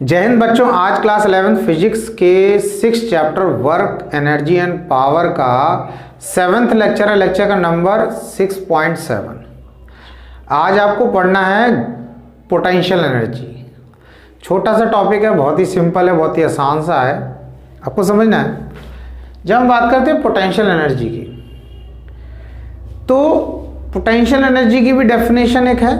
जय हिंद बच्चों, आज क्लास 11 फिजिक्स के 6 chapter work energy and power का 7th लेक्चर है। लेक्चर का नंबर 6.7। आज आपको पढ़ना है पोटेंशियल एनर्जी। छोटा सा टॉपिक है, बहुत ही सिंपल है, बहुत ही आसान सा है, आपको समझना है। जब हम बात करते हैं पोटेंशियल एनर्जी की, तो पोटेंशियल एनर्जी की भी डेफिनेशन एक है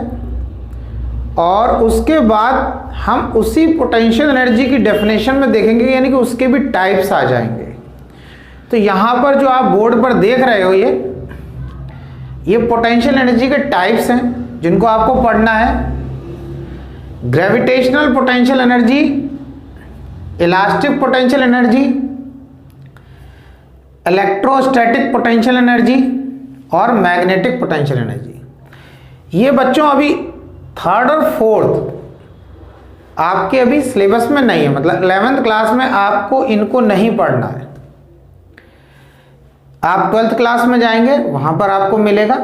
और उसके बाद हम उसी पोटेंशियल एनर्जी की डेफिनेशन में देखेंगे, यानी कि उसके भी टाइप्स आ जाएंगे। तो यहाँ पर जो आप बोर्ड पर देख रहे हो, ये पोटेंशियल एनर्जी के टाइप्स हैं जिनको आपको पढ़ना है। Gravitational potential energy, elastic potential energy, electrostatic potential energy और मैग्नेटिक पोटेंशियल एनर्जी। ये बच्चों अभी 3rd और 4th आपके अभी सिलेबस में नहीं है, मतलब 11th क्लास में आपको इनको नहीं पढ़ना है। आप 12th क्लास में जाएंगे, वहां पर आपको मिलेगा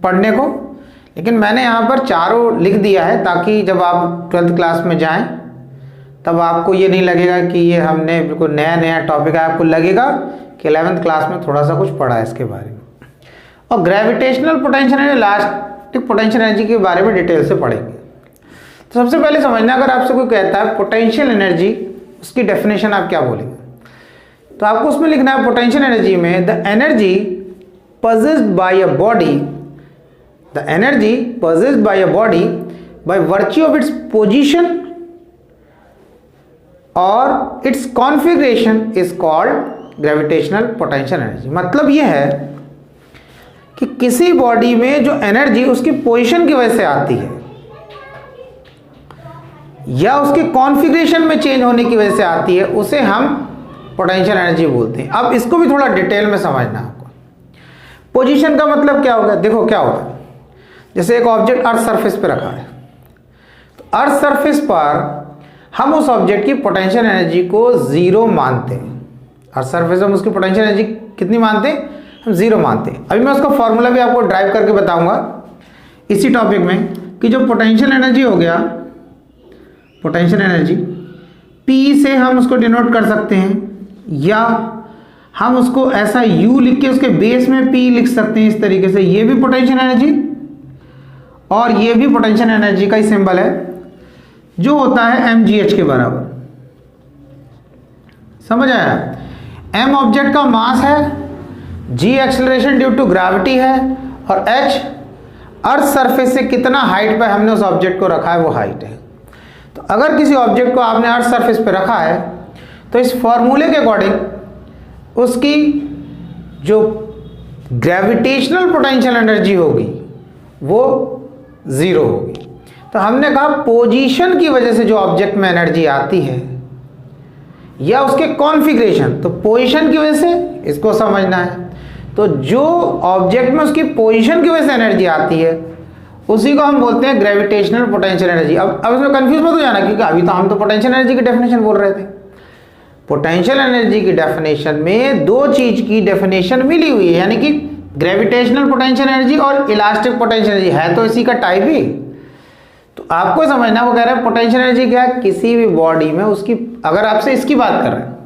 पढ़ने को, लेकिन मैंने यहाँ पर चारों लिख दिया है ताकि जब आप 12th क्लास में जाएं तब आपको ये नहीं लगेगा कि ये हमने बिल्कुल नया नया टॉपिक है। आपको लगेगा कि 11th क्लास में थोड़ा सा कुछ पढ़ा है इसके बारे में। और gravitational potential energy, elastic potential energy के बारे में डिटेल से पढ़ेंगे। तो सबसे पहले समझना, अगर आपसे कोई कहता है पोटेंशियल एनर्जी, उसकी डेफिनेशन आप क्या बोलेंगे? तो आपको उसमें लिखना है पोटेंशियल एनर्जी में the energy possessed by a body, the energy possessed by a body by virtue of its position or its configuration is called gravitational potential energy। मतलब यह है कि किसी बॉडी में जो एनर्जी उसकी पोजीशन की वजह से आती है या उसके कॉन्फ़िगरेशन में चेंज होने की वजह से आती है, उसे हम पोटेंशियल एनर्जी बोलते हैं। अब इसको भी थोड़ा डिटेल में समझना है आपको। पोजीशन का मतलब क्या होगा? देखो क्या होगा, जैसे एक ऑब्जेक्ट अर्थ सरफेस पे रखा है, तो अर्थ सरफेस पर हम उस ऑब्जेक्ट की पोटेंशियल एनर्जी को जीरो मानते हैं। अर्थ सरफेस हम उसकी पोटेंशियल एनर्जी कितनी मानते हैं? हम जीरो मानते हैं। अभी मैं उसका फॉर्मूला भी आपको ड्राइव करके बताऊंगा इसी टॉपिक में, कि जो पोटेंशियल एनर्जी हो गया, पोटेंशियल एनर्जी P से हम उसको डिनोट कर सकते हैं, या हम उसको ऐसा U लिख के उसके बेस में P लिख सकते हैं इस तरीके से। ये भी पोटेंशियल एनर्जी और ये भी पोटेंशियल एनर्जी का ही सिंबल है, जो होता है mgh के बराबर। समझ आया? m ऑब्जेक्ट का मास है, g acceleration due to gravity है, और h अर्थ सरफेस से कितना हाइट पे हमने उस ऑब्जेक्ट को रखा है, वो हाइट है। तो अगर किसी ऑब्जेक्ट को आपने अर्थ सरफेस पे रखा है, तो इस फॉर्मूले के अकॉर्डिंग उसकी जो ग्रेविटेशनल पोटेंशियल एनर्जी होगी वो जीरो होगी। तो हमने कहा पोजीशन की वजह से जो ऑब्जेक्ट में एनर्जी आती है या उसके कॉन्फ़िगरेशन, तो पोजीशन की वजह से इसको समझना है। तो जो ऑब्जेक्ट में उसकी पोजीशन की वजह से एनर्जी आती है उसी को हम बोलते हैं ग्रेविटेशनल पोटेंशियल एनर्जी। अब इसमें कंफ्यूज मत हो जाना, क्योंकि अभी तो हम तो पोटेंशियल एनर्जी की डेफिनेशन बोल रहे थे। पोटेंशियल एनर्जी की डेफिनेशन में दो चीज की डेफिनेशन मिली हुई है, यानी कि ग्रेविटेशनल पोटेंशियल एनर्जी और इलास्टिक पोटेंशियल एनर्जी, है तो इसी का टाइप ही। तो आपको समझना, वो कह रहे हैं पोटेंशियल एनर्जी क्या है? किसी भी बॉडी में उसकी, अगर आपसे इसकी बात कर रहे हैं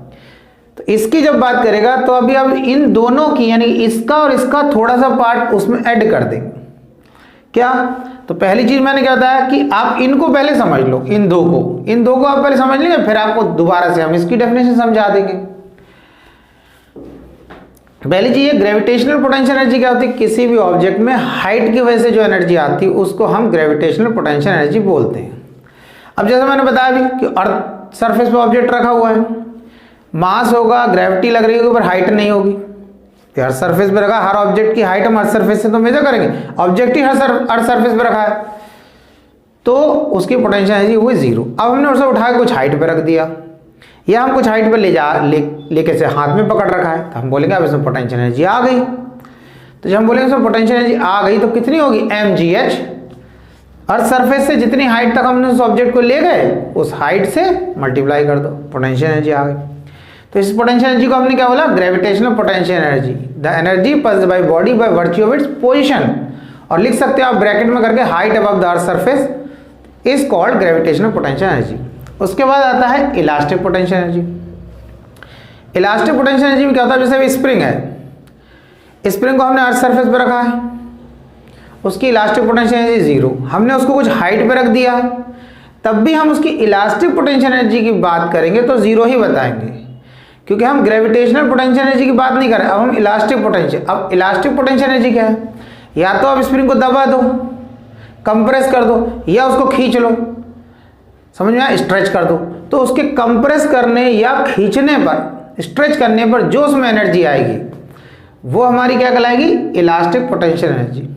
तो इसकी जब बात करेगा तो अभी अब इन दोनों की, यानी इसका और इसका थोड़ा सा पार्ट उसमें ऐड कर देंगे। क्या? तो पहली चीज मैंने क्या बताया कि आप इनको पहले समझ लो, इन दो को आप पहले समझ लेंगे, फिर आपको दोबारा से हम इसकी डेफिनेशन समझा देंगे। पहली चीज है ग्रेविटेशनल पोटेंशियल एनर्जी। क्या होती है? किसी भी ऑब्जेक्ट में हाइट की वजह से जो एनर्जी आती है उसको हम ग्रेविटेशनल पोटेंशियल एनर्जी बोलते हैं। अब जैसे मैंने बताया भी कि अर्थ सरफेस पे ऑब्जेक्ट रखा हुआ है, मास होगा, ग्रेविटी लग रही होगी, पर हाइट नहीं होगी। अर्थ सरफेस पे रखा, हर ऑब्जेक्ट की हाइट हम अर्थ सरफेस से तो मेजर करेंगे, ऑब्जेक्ट ही अर्थ सरफेस पे रखा है, तो उसकी पोटेंशियल एनर्जी हुई जीरो। अब हमने उसे उठा के कुछ हाइट पे रख दिया, या हम कुछ हाइट पे लेके से हाथ में पकड़ रखा है, तो हम बोलेंगे अब इसमें पोटेंशियल एनर्जी आ गई। तो जब हम बोलेंगे इसमें पोटेंशियल एनर्जी आ गई तो कितनी होगी? mgh। अर्थ सरफेस से जितनी हाइट तक हमने उस ऑब्जेक्ट को ले गए, उस हाइट से मल्टीप्लाई कर दो, पोटेंशियल एनर्जी आ गई। तो इस पोटेंशियल एनर्जी को हमने क्या बोला? Gravitational potential energy, the energy possessed by body by virtue of its position, और लिख सकते हो आप ब्रैकेट में करके height above the earth surface is called gravitational potential energy. उसके बाद आता है elastic potential energy. Elastic potential energy में क्या होता है, जैसे स्प्रिंग है, स्प्रिंग को हमने अर्थ सरफेस पर रखा है, उसकी इलास्टिक पोटेंशियल एनर्जी जीरो, हमने उसको कुछ हाइट पे रख दिया, तब भी हम उसकी इलास्टिक पोटेंशियल एनर्जी की बात करेंगे तो जीरो ही बताएंगे, क्योंकि हम ग्रेविटेशनल पोटेंशियल एनर्जी की बात नहीं कर रहे। अब हम इलास्टिक पोटेंशियल, अब इलास्टिक पोटेंशियल एनर्जी क्या है, या तो आप स्प्रिंग को दबा दो, कंप्रेस कर दो, या उसको खींच लो, समझ में आया, स्ट्रेच कर दो। तो उसके कंप्रेस करने या खींचने पर, स्ट्रेच करने पर जो उसमें एनर्जी आएगी वो हमारी क्या कहलाएगी, इलास्टिक पोटेंशियल एनर्जी।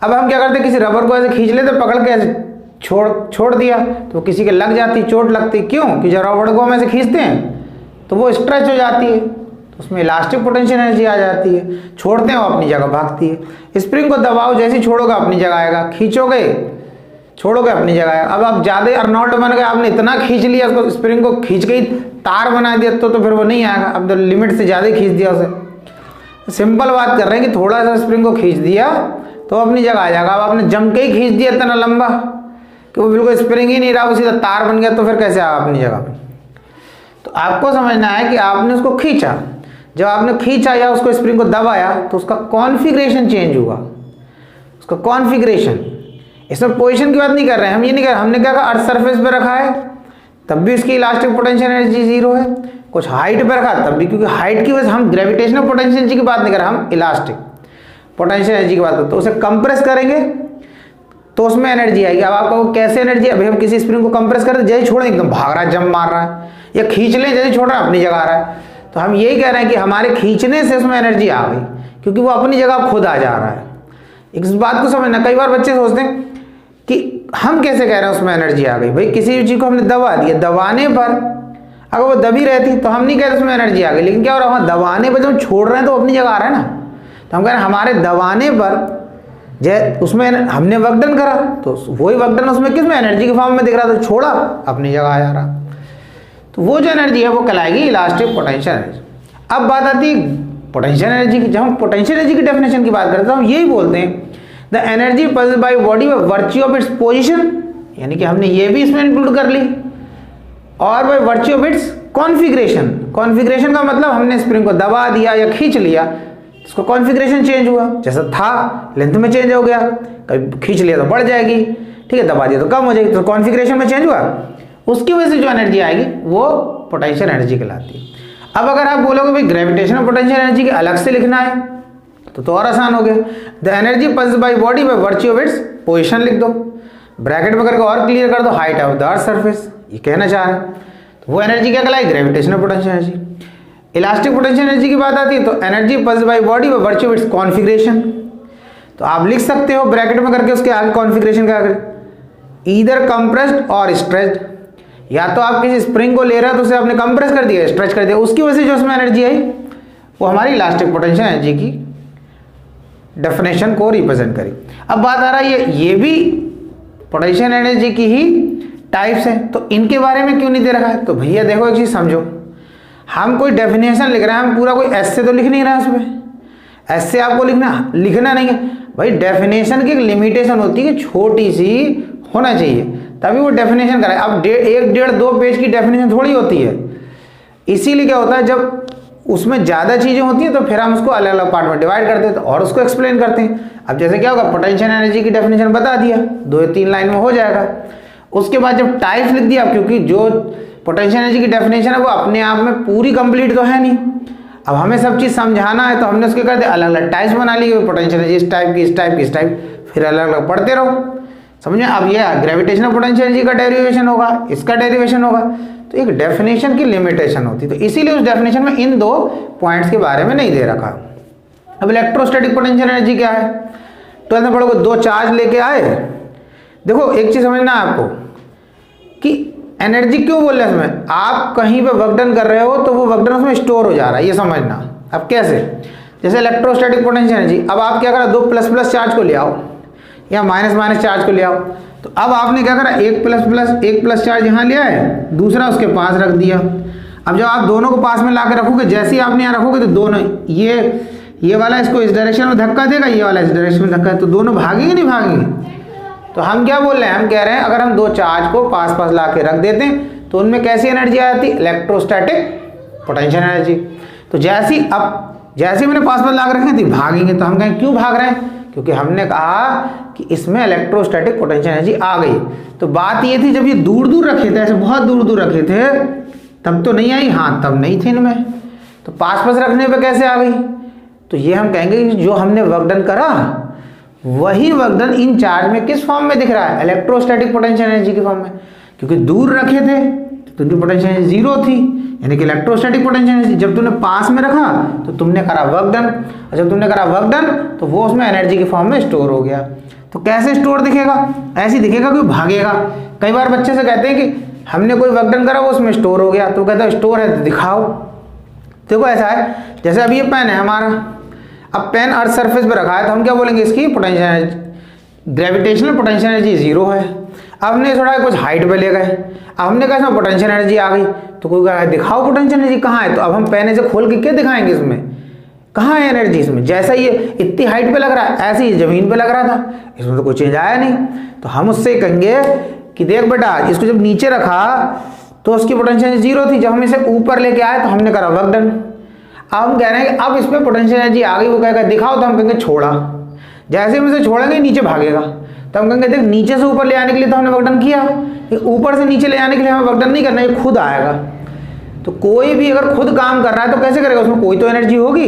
अब हम क्या करते, किसी रबर को ऐसे खींच लेते, पकड़ के ऐसे छोड़ दिया तो किसी के लग जाती, चोट लगती, क्यों कि जब रबर को हम ऐसे खींचते हैं तो वो स्ट्रेच हो जाती है, तो उसमें इलास्टिक पोटेंशियल एनर्जी आ जाती है। छोड़ते हैं वो अपनी जगह भागती है। स्प्रिंग को दबाओ, जैसे छोड़ोगे अपनी जगह आएगा, खींचोगे छोड़ोगे अपनी जगह आएगा। अब आप ज़्यादा अर्नोल्ड बन गए, आपने इतना खींच लिया उसको, स्प्रिंग को खींच के तार बना दिया तो फिर वो नहीं आएगा। अब तो लिमिट से ज़्यादा खींच दिया उसे। सिंपल बात कर रहे हैं कि थोड़ा सा स्प्रिंग को खींच दिया तो अपनी जगह आ जाएगा। अब आपने जम के ही खींच दिया इतना लंबा कि वो बिल्कुल स्प्रिंग ही नहीं रहा, वो सीधा तार बन गया, तो फिर कैसे आएगा अपनी जगह पे। तो आपको समझना है कि आपने उसको खींचा, जब आपने खींचा या उसको स्प्रिंग को दबाया तो उसका कॉन्फ़िगरेशन चेंज हुआ, उसका कॉन्फ़िगरेशन। इसमें पोजीशन की बात नहीं कर रहे हैं हम, ये नहीं कर रहे, हमने क्या कहा, अर्थ सरफेस पे रखा है तब भी उसकी इलास्टिक पोटेंशियल एनर्जी जीरो है, कुछ हाइट पे रखा तब भी, क्योंकि हाइट की वजह से हम ग्रेविटेशनल पोटेंशियल एनर्जी की बात नहीं कर रहे, हम इलास्टिक पोटेंशियल एनर्जी की बात करते। तो उसे कंप्रेस करेंगे तो उसमें एनर्जी आएगी। अब आपको कैसे एनर्जी, अभी हम किसी स्प्रिंग को कंप्रेस करें, जैसे छोड़ें एकदम भाग रहा है, जंप मार रहा है, या खींच लें जैसे छोड़ रहा है अपनी जगह आ रहा है, तो हम यही कह रहे हैं कि हमारे खींचने से उसमें एनर्जी आ गई, क्योंकि वो अपनी जगह खुद आ जा रहा है। इस बात को समझना, कई बार बच्चे सोचते हैं कि हम कैसे कह रहे हैं उसमें एनर्जी आ गई। भाई किसी भी चीज़ को हमने दबा दिया, दबाने पर अगर वो दबी रहती तो हम नहीं कह रहे उसमें एनर्जी आ गई, लेकिन क्या हो रहा है, दबाने पर जब हम छोड़ रहे हैं तो अपनी जगह आ रहा है ना। तो हम कह रहे हैं हमारे दबाने पर उसमें हमने वर्क डन करा, तो वही वर्क डन उसमें किस में, एनर्जी के फॉर्म में दिख रहा, तो छोड़ा अपनी जगह आ जा रहा, तो वो जो एनर्जी है वो कहलाएगी इलास्टिक पोटेंशियल एनर्जी। अब बात आती है पोटेंशियल एनर्जी की। जब हम पोटेंशियल एनर्जी की डेफिनेशन की बात करते हैं तो हम यही बोलते हैं, द एनर्जी पल्स by body by virtue of its position, यानी कि हमने ये भी इसमें इंक्लूड कर ली, और bye virtue of its configuration. Configuration का मतलब हमने स्प्रिंग को दबा दिया या खींच लिया, उसका कॉन्फ़िगरेशन चेंज हुआ, जैसा था लेंथ में चेंज हो गया, कभी खींच लिया तो बढ़ जाएगी, ठीक है, दबा दिया तो कम हो जाएगी, तो कॉन्फ़िगरेशन में चेंज हुआ, उसकी वजह से जो एनर्जी आएगी वो पोटेंशियल एनर्जी कहलाती है। अब अगर आप बोलोगे भाई ग्रेविटेशनल पोटेंशियल एनर्जी के अलग से लिखना है तो और आसान हो गया, द एनर्जी पल्स by body by virtue of its position लिख दो, ब्रैकेट में करके और क्लियर कर दो, height of the earth surface, ये कहना चाह रहे हैं। तो वो एनर्जी क्या कहलाएगी, gravitational potential energy. Elastic potential energy की बात आती है तो एनर्जी पल्स by body by virtue of its configuration, तो आप लिख सकते हो ब्रैकेट में करके उसके आगे कॉन्फ़िगरेशन क्या करें, ईदर कंप्रेस्ड और स्ट्रेच्ड, या तो आप किसी स्प्रिंग को ले रहे हो तो उसे आपने कंप्रेस कर दिया, स्ट्रेच कर दिया, उसकी वजह से जो उसमें एनर्जी आई वो हमारी इलास्टिक पोटेंशियल एनर्जी की डेफिनेशन को रिप्रेजेंट करी। अब बात आ रहा है ये भी पोटेंशियल एनर्जी की ही टाइप्स हैं, तो इनके बारे में क्यों नहीं दे रखा है। तो भैया देखो एक चीज़ समझो, हम कोई डेफिनेशन लिख रहे हैं, हम पूरा कोई ऐसे तो लिख नहीं रहे हैं, उसमें ऐसे आपको लिखना नहीं है भाई। डेफिनेशन की एक लिमिटेशन होती है कि छोटी सी होना चाहिए तभी वो डेफिनेशन कराए। अब 1.5-2 पेज की डेफिनेशन थोड़ी होती है, इसीलिए क्या होता है जब उसमें ज़्यादा चीज़ें होती हैं तो फिर हम उसको अलग अलग पार्ट में डिवाइड करते हैं और उसको एक्सप्लेन करते हैं। अब जैसे क्या होगा, पोटेंशियल एनर्जी की डेफिनेशन बता दिया, 2-3 लाइन में हो जाएगा। उसके बाद जब टाइप्स लिख दिया, क्योंकि जो पोटेंशियल एनर्जी की डेफिनेशन है वो अपने आप में पूरी कंप्लीट तो है नहीं, अब हमें सब चीज़ समझाना है तो हमने उसके कर दिया अलग अलग टाइप्स बना ली, पोटेंशियल एनर्जी इस टाइप की, इस टाइप की, इस टाइप, फिर अलग अलग पढ़ते रहो, समझे। अब ये ग्रेविटेशनल पोटेंशियल एनर्जी का डेरिवेशन होगा, इसका डेरिवेशन होगा, तो एक डेफिनेशन की लिमिटेशन होती है, तो इसीलिए उस डेफिनेशन में इन 2 पॉइंट्स के बारे में नहीं दे रखा। अब इलेक्ट्रोस्टैटिक पोटेंशियल एनर्जी क्या है, 12th में पढ़ोगे, 2 चार्ज लेके आए। देखो एक चीज़ समझना है आपको कि एनर्जी क्यों बोल रहे हैं इसमें, आप कहीं पे वर्क डन कर रहे हो तो वो वर्क डन उसमें स्टोर हो जा रहा है, ये समझना। अब कैसे, जैसे इलेक्ट्रोस्टैटिक पोटेंशियल एनर्जी, अब आप क्या करा, 2 प्लस चार्ज को ले आओ या माइनस चार्ज को ले आओ, तो अब आपने क्या करा, एक प्लस चार्ज यहाँ ले आए, दूसरा उसके पास रख दिया। अब जब आप दोनों को पास में ला के रखोगे, जैसे ही आपने यहाँ रखोगे तो दोनों ये वाला इसको इस डायरेक्शन में धक्का देगा, ये वाला इस डायरेक्शन में धक्का, तो दोनों भागेंगे नहीं भागेंगे। तो हम क्या बोल रहे हैं, हम कह रहे हैं अगर हम 2 चार्ज को पास ला के रख देते हैं तो उनमें कैसी एनर्जी आ जाती, इलेक्ट्रोस्टैटिक पोटेंशियल एनर्जी। तो जैसे मैंने पास ला के रखे थी भागेंगे, तो हम कहें क्यों भाग रहे हैं, क्योंकि हमने कहा कि इसमें इलेक्ट्रोस्टैटिक पोटेंशियल एनर्जी आ गई। तो बात ये थी जब ये दूर दूर रखे थे, ऐसे बहुत दूर दूर रखे थे, तब तो नहीं आई, हाँ तब नहीं थी इनमें, तो पास रखने पे कैसे आ गई। तो ये हम कहेंगे कि जो हमने वर्क डन करा वही वर्क डन इन चार्ज में किस फॉर्म में दिख रहा है, इलेक्ट्रोस्टैटिक पोटेंशियल एनर्जी के फॉर्म में, क्योंकि दूर रखे थे तो उनकी पोटेंशियल एनर्जी जीरो थी, यानी कि इलेक्ट्रोस्टैटिक पोटेंशियल एनर्जी। जब तुमने पास में रखा तो तुमने करा वर्क डन, और जब तुमने करा वर्क डन तो वो उसमें एनर्जी के फॉर्म में स्टोर हो गया। तो कैसे स्टोर दिखेगा, ऐसे दिखेगा कि भागेगा। कई बार बच्चे से कहते हैं कि हमने कोई वर्क डन करा वो उसमें स्टोर हो गया, तो कहता है स्टोर है तो दिखाओ। देखो ऐसा है, जैसे अभी ये पेन है हमारा, अब पेन अर्थ सरफेस पे रखा है, तो हम क्या बोलेंगे, इसकी potential energy, gravitational potential energy zero है। अब हमने थोड़ा कुछ हाइट पे ले गए, अब हमने कहा इसमें पोटेंशियल एनर्जी आ गई, तो कोई कहा दिखाओ पोटेंशियल एनर्जी कहाँ है, तो अब हम पेन से खोल के क्या दिखाएंगे, इसमें कहाँ है एनर्जी, इसमें जैसा ये इतनी हाइट पे लग रहा है ऐसे ही ज़मीन पे लग रहा था, इसमें तो कोई चेंज आया नहीं। तो हम उससे कहेंगे कि देख बेटा, इसको जब नीचे रखा तो उसकी पोटेंशियल जीरो थी, जब हम इसे ऊपर लेके आए तो हमने करा वर्क डन। अब हम कह रहे हैं कि अब इस पर पोटेंशियल एनर्जी आ गई, वो कहेगा दिखाओ, तो हम कहेंगे छोड़ा। जैसे हम इसे छोड़ेंगे नीचे भागेगा, तो हम कहेंगे देख नीचे से ऊपर ले आने के लिए तो हमने वर्क डन किया, ऊपर से नीचे ले आने के लिए हमें वर्क डन नहीं करना, ये खुद आएगा। तो कोई भी अगर खुद काम कर रहा है तो कैसे करेगा, उसमें कोई तो एनर्जी होगी,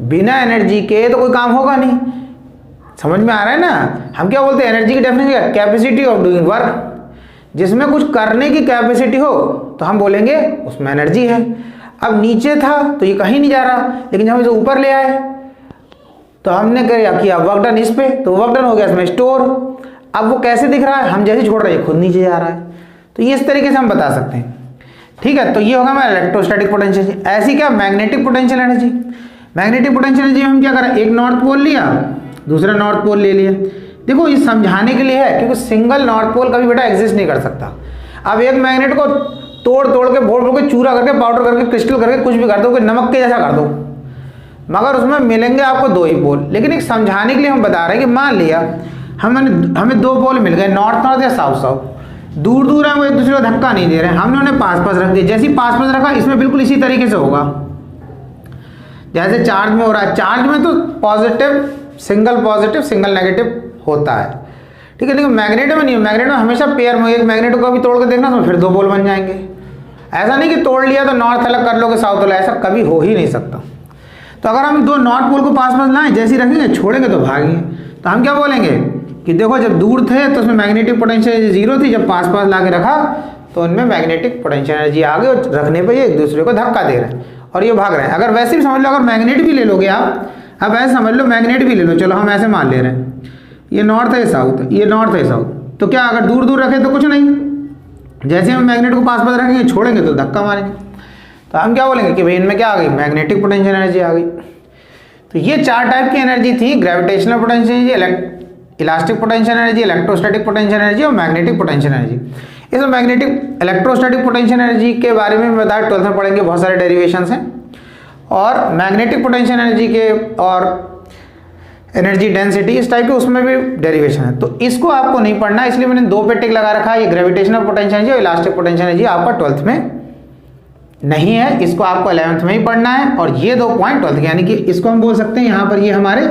बिना एनर्जी के तो कोई काम होगा नहीं। समझ में आ रहा है ना, हम क्या बोलते हैं, एनर्जी की डेफिनेशन है कैपेसिटी ऑफ डूइंग वर्क। जिसमें कुछ करने की कैपेसिटी हो तो हम बोलेंगे उसमें एनर्जी है। अब नीचे था तो ये कहीं नहीं जा रहा, लेकिन जब हम इसे ऊपर ले आए तो हमने क्या किया, वर्क डन इस पे, तो वर्क डन हो गया इसमें स्टोर। अब वो कैसे दिख रहा है, हम जैसे छोड़ रहे हैं खुद नीचे जा रहा है। तो ये इस तरीके से हम बता सकते हैं, ठीक है। तो ये होगा हमारा इलेक्ट्रोस्टैटिक पोटेंशियल एनर्जी। ऐसी क्या magnetic potential energy, magnetic potential energy में हम क्या करें, एक नॉर्थ पोल लिया, दूसरा नॉर्थ पोल ले लिया। देखो ये समझाने के लिए है, क्योंकि सिंगल नॉर्थ पोल कभी बेटा एग्जिस्ट नहीं कर सकता। अब एक मैग्नेट को तोड़ के फोड़ के चूरा करके पाउडर करके क्रिस्टल करके कुछ भी कर दो, कोई नमक के जैसा कर दो, मगर उसमें मिलेंगे आपको दो ही पोल। लेकिन एक समझाने के लिए हम बता रहे हैं कि मान लिया हमें दो पोल मिल गए, नॉर्थ या साउथ। दूर दूर है, वो एक दूसरे को धक्का नहीं दे रहे हैं, हमने उन्हें पास रख दिया। जैसे ही पास रखा, इसमें बिल्कुल इसी तरीके से होगा जैसे चार्ज में हो रहा है। चार्ज में तो पॉजिटिव सिंगल नेगेटिव होता है, ठीक है, लेकिन मैग्नेट में नहीं, मैग्नेट में हमेशा पेयर में, एक मैग्नेट को भी तोड़ के देखना तो फिर दो पोल बन जाएंगे। ऐसा नहीं कि तोड़ लिया तो नॉर्थ अलग कर लोगे साउथ अलग, ऐसा कभी हो ही नहीं सकता। तो अगर हम दो नॉर्थ पोल को पास लाएं, जैसे ही रखेंगे छोड़ेंगे तो भागेंगे, तो हम क्या बोलेंगे कि देखो जब दूर थे तो उसमें मैग्नेटिक पोटेंशियल जीरो थी, जब पास ला के रखा तो उनमें मैग्नेटिक पोटेंशियल एनर्जी आ गई, और रखने पर ये एक दूसरे को धक्का दे रहे हैं और ये भाग रहे हैं। अगर वैसे भी समझ लो, अगर मैग्नेट भी ले लोगे आप, अब ऐसे समझ लो मैग्नेट भी ले लो, चलो हम ऐसे मान ले रहे हैं, ये नॉर्थ है साउथ, ये नॉर्थ है साउथ, तो क्या अगर दूर दूर रखे तो कुछ नहीं, जैसे हम मैग्नेट को पास रखेंगे छोड़ेंगे तो धक्का मारेंगे। तो हम क्या बोलेंगे कि भाई इनमें क्या आ गई, मैग्नेटिक पोटेंशियल एनर्जी आ गई। तो ये चार टाइप की एनर्जी थी, gravitational potential energy, elastic potential energy, electrostatic potential energy और मैग्नेटिक पोटेंशियल एनर्जी। इसमें मैग्नेटिक इलेक्ट्रोस्टैटिक पोटेंशियल एनर्जी के बारे में बताया, 12th में पढ़ेंगे, बहुत सारे डेरिवेशंस हैं। और मैग्नेटिक पोटेंशियल एनर्जी के और एनर्जी डेंसिटी इस टाइप के उसमें भी डेरिवेशन है, तो इसको आपको नहीं पढ़ना, इसलिए मैंने दो पे टिक लगा रखा है। ये ग्रेविटेशनल पोटेंशियल एनर्जी और इलास्टिक पोटेंशियल एनर्जी आपका 12th में नहीं है, इसको आपको 11th में ही पढ़ना है। और ये दो पॉइंट 12th के, यानी कि इसको हम बोल सकते हैं यहाँ पर ये हमारे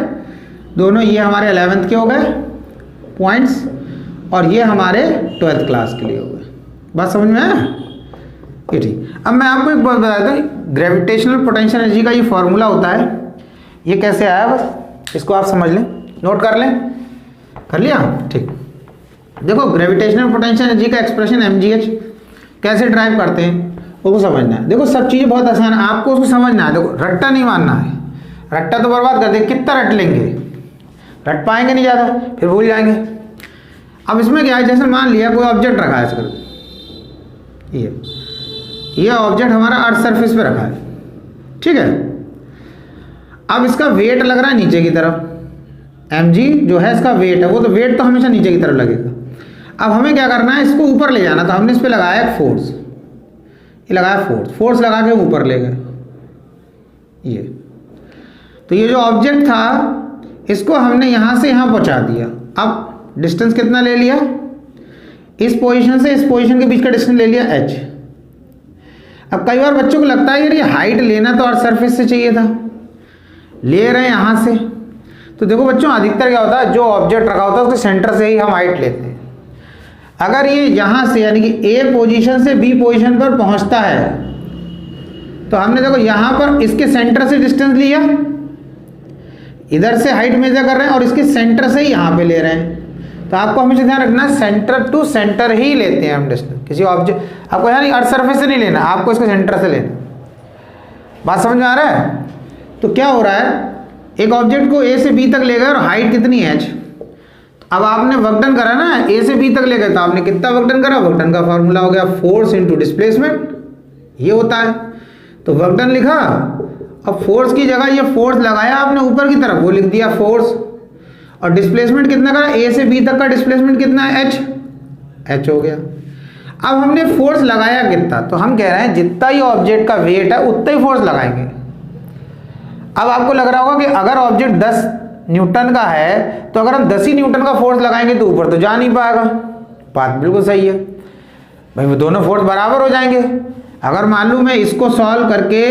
दोनों, ये हमारे 11th के हो गए पॉइंट्स और ये हमारे 12th क्लास के लिए हो गए। बात समझ में आया, ये ठीक। अब मैं आपको एक बात बता दूँ, ग्रेविटेशनल पोटेंशियल एनर्जी का ये फॉर्मूला होता है, ये कैसे आया, बस इसको आप समझ लें, नोट कर लें, कर लिया, ठीक। देखो ग्रेविटेशनल पोटेंशियल एनर्जी का एक्सप्रेशन mgh कैसे ड्राइव करते हैं उसको समझना है। देखो सब चीज़ें बहुत आसान है, आपको उसको समझना है। देखो रट्टा नहीं मानना है, रट्टा तो बर्बाद कर दे, कितना रट लेंगे, रट पाएंगे नहीं ज़्यादा, फिर भूल जाएंगे। अब इसमें क्या है, जैसे मान लिया कोई ऑब्जेक्ट रखा है, ये ऑब्जेक्ट हमारा अर्थ सरफेस पे रखा है, ठीक है। अब इसका वेट लग रहा है नीचे की तरफ, mg जो है इसका वेट है, वो तो वेट तो हमेशा नीचे की तरफ लगेगा। अब हमें क्या करना है, इसको ऊपर ले जाना, तो हमने इस पर लगाया एक फोर्स, ये लगाया फोर्स लगा के ऊपर ले गए ये। तो ये जो ऑब्जेक्ट था इसको हमने यहाँ से यहाँ पहुँचा दिया। अब डिस्टेंस कितना ले लिया, इस पोजीशन से इस पोजीशन के बीच का डिस्टेंस ले लिया h, अब कई बार बच्चों को लगता है यार ये हाइट लेना तो अर्थ सरफेस से चाहिए था, ले रहे हैं यहाँ से। तो देखो बच्चों, अधिकतर क्या होता है, जो ऑब्जेक्ट रखा होता है उसके सेंटर से ही हम हाइट लेते हैं। अगर ये यहाँ से यानी कि ए पोजीशन से बी पोजीशन पर पहुँचता है तो हमने देखो यहाँ पर इसके सेंटर से डिस्टेंस लिया, इधर से हाइट मेजर कर रहे हैं और इसके सेंटर से ही यहाँ पे ले रहे हैं। तो आपको हमेशा ध्यान रखना है सेंटर टू सेंटर ही लेते हैं हम डिस्टेंस, किसी ऑब्जेक्ट आपको यहाँ नहीं अर्थ सरफेस से नहीं लेना, आपको इसके सेंटर से लेना। बात समझ में आ रहा है? तो क्या हो रहा है, एक ऑब्जेक्ट को ए से बी तक ले गए और हाइट कितनी है h। अब आपने वर्क डन करा ना, ए से बी तक ले गए तो आपने कितना वर्क डन करा, वर्क डन का फॉर्मूला हो गया फोर्स इंटू डिस्प्लेसमेंट, ये होता है। तो वर्क डन लिखा, अब फोर्स की जगह ये फोर्स लगाया आपने ऊपर की तरफ, वो लिख दिया फोर्स, और डिस्प्लेसमेंट कितना करा, ए से बी तक का डिस्प्लेसमेंट कितना है h हो गया। अब हमने फोर्स लगाया कितना, तो हम कह रहे हैं जितना ही ऑब्जेक्ट का वेट है उतना ही फोर्स लगाएंगे। अब आपको लग रहा होगा कि अगर ऑब्जेक्ट 10 न्यूटन का है तो अगर हम 10 ही न्यूटन का फोर्स लगाएंगे तो ऊपर तो जा नहीं पाएगा। बात बिल्कुल सही है भाई, वो दोनों फोर्स बराबर हो जाएंगे। अगर मान लो मैं इसको सॉल्व करके,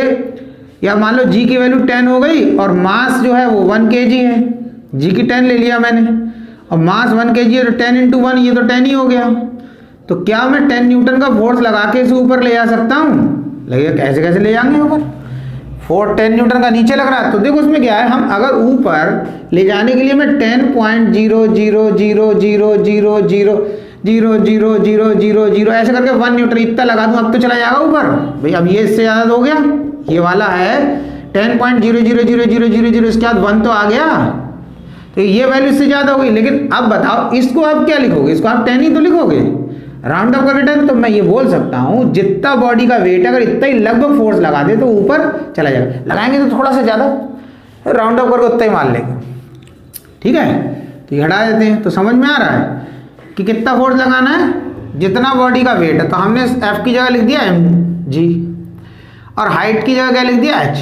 या मान लो जी की वैल्यू 10 हो गई और मास जो है वो 1 kg है, जी की 10 ले लिया मैंने और मास 1 kg है, तो 10 × 1 ये तो 10 ही हो गया। तो क्या मैं 10 न्यूटन का फोर्स लगा के इसे ऊपर ले जा सकता हूँ? लगेगा कैसे कैसे ले जाएंगे ऊपर, 10 न्यूटन का नीचे लग रहा है। तो देखो उसमें क्या है, हम अगर ऊपर ले जाने के लिए मैं 10.0000000000 ऐसे करके 1 न्यूटन इतना लगा दूं, अब तो चला जाएगा ऊपर भाई। अब ये इससे ज़्यादा हो गया, ये वाला है 10.000000, इसके बाद 1 तो आ गया, तो ये वैल्यू इससे ज़्यादा होगी। लेकिन अब बताओ इसको आप क्या लिखोगे, इसको आप 10 ही तो लिखोगे, राउंड अप करके 10। तो मैं ये बोल सकता हूँ जितना बॉडी का वेट है अगर इतना ही लगभग फोर्स लगा दे तो ऊपर चला जाएगा, लगाएंगे तो थोड़ा सा ज़्यादा, राउंड अप करके उतना ही मान लेंगे। ठीक है, तो ये हटा देते हैं। तो समझ में आ रहा है कि कितना फोर्स लगाना है, जितना बॉडी का वेट है। तो हमने F की जगह लिख दिया mg और हाइट की जगह क्या लिख दिया h।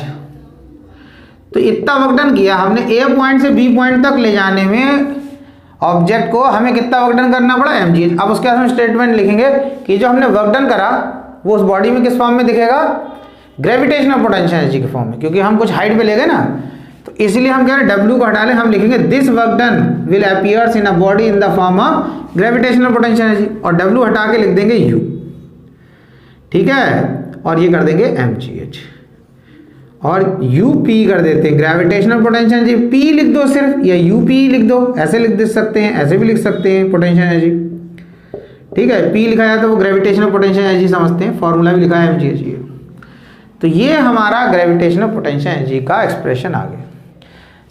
तो इतना वर्क डन किया हमने, ए पॉइंट से बी पॉइंट तक ले जाने में ऑब्जेक्ट को हमें कितना वर्क डन करना पड़ा, mg। अब उसके बाद हम स्टेटमेंट लिखेंगे कि जो हमने वर्क डन करा वो उस बॉडी में किस फॉर्म में दिखेगा, ग्रेविटेशनल पोटेंशियल एनर्जी के फॉर्म में, क्योंकि हम कुछ हाइट पे ले गए ना। तो इसलिए हम कह रहे हैं W को हटा लें, हम लिखेंगे this work done will appears in a body in the form of gravitational potential energy, और W हटा के लिख देंगे U। ठीक है, और ये कर देंगे mgh और UP कर देते हैं ग्रेविटेशनल पोटेंशियल एनर्जी। P लिख दो सिर्फ, या UP लिख दो, ऐसे लिख दे सकते हैं, ऐसे भी लिख सकते हैं पोटेंशियल एनर्जी। ठीक है, P लिखा जाए तो वो ग्रेविटेशनल पोटेंशियल एनर्जी समझते हैं, फॉर्मूला भी लिखा है mgh। तो ये हमारा ग्रेविटेशनल पोटेंशियल एनर्जी का एक्सप्रेशन आ गया।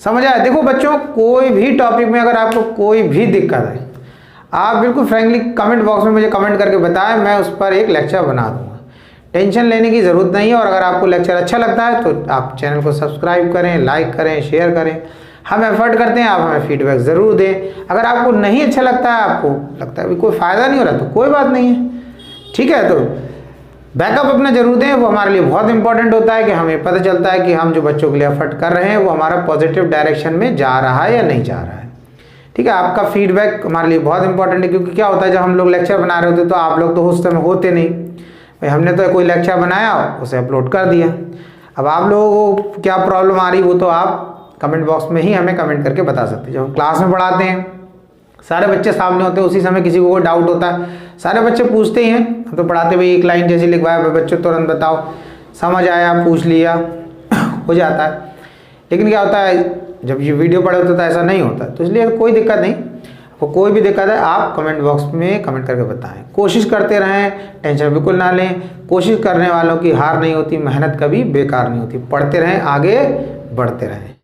समझ आया? देखो बच्चों, कोई भी टॉपिक में अगर आपको कोई भी दिक्कत है, आप बिल्कुल फ्रैंकली कमेंट बॉक्स में मुझे कमेंट करके बताएं, मैं उस पर एक लेक्चर बना दूंगा। टेंशन लेने की ज़रूरत नहीं है। और अगर आपको लेक्चर अच्छा लगता है तो आप चैनल को सब्सक्राइब करें, लाइक करें, शेयर करें। हम एफर्ट करते हैं, आप हमें फीडबैक ज़रूर दें। अगर आपको नहीं अच्छा लगता है, आपको लगता है कोई फ़ायदा नहीं हो रहा, तो कोई बात नहीं है। ठीक है, तो बैकअप अपना जरूर दें, वो हमारे लिए बहुत इंपॉर्टेंट होता है कि हमें पता चलता है कि हम जो बच्चों के लिए एफर्ट कर रहे हैं वो हमारा पॉजिटिव डायरेक्शन में जा रहा है या नहीं जा रहा है। ठीक है, आपका फीडबैक हमारे लिए बहुत इंपॉर्टेंट है, क्योंकि क्या होता है जब हम लोग लेक्चर बना रहे होते तो आप लोग तो उस समय होते नहीं भाई, हमने तो कोई लेक्चर बनाया उसे अपलोड कर दिया। अब आप लोगों को क्या प्रॉब्लम आ रही वो तो आप कमेंट बॉक्स में ही हमें कमेंट करके बता सकते हैं। जब हम क्लास में पढ़ाते हैं सारे बच्चे सामने होते हैं, उसी समय किसी को कोई डाउट होता है सारे बच्चे पूछते ही हैं। हम तो पढ़ाते भाई एक लाइन जैसी लिखवाया, बच्चों तुरंत बताओ, समझ आया, पूछ लिया, हो जाता है। लेकिन क्या होता है जब ये वीडियो पढ़े होते तो ऐसा नहीं होता, तो इसलिए कोई दिक्कत नहीं। आपको कोई भी दिक्कत है आप कमेंट बॉक्स में कमेंट करके बताएं। कोशिश करते रहें, टेंशन बिल्कुल ना लें। कोशिश करने वालों की हार नहीं होती, मेहनत कभी बेकार नहीं होती। पढ़ते रहें, आगे बढ़ते रहें।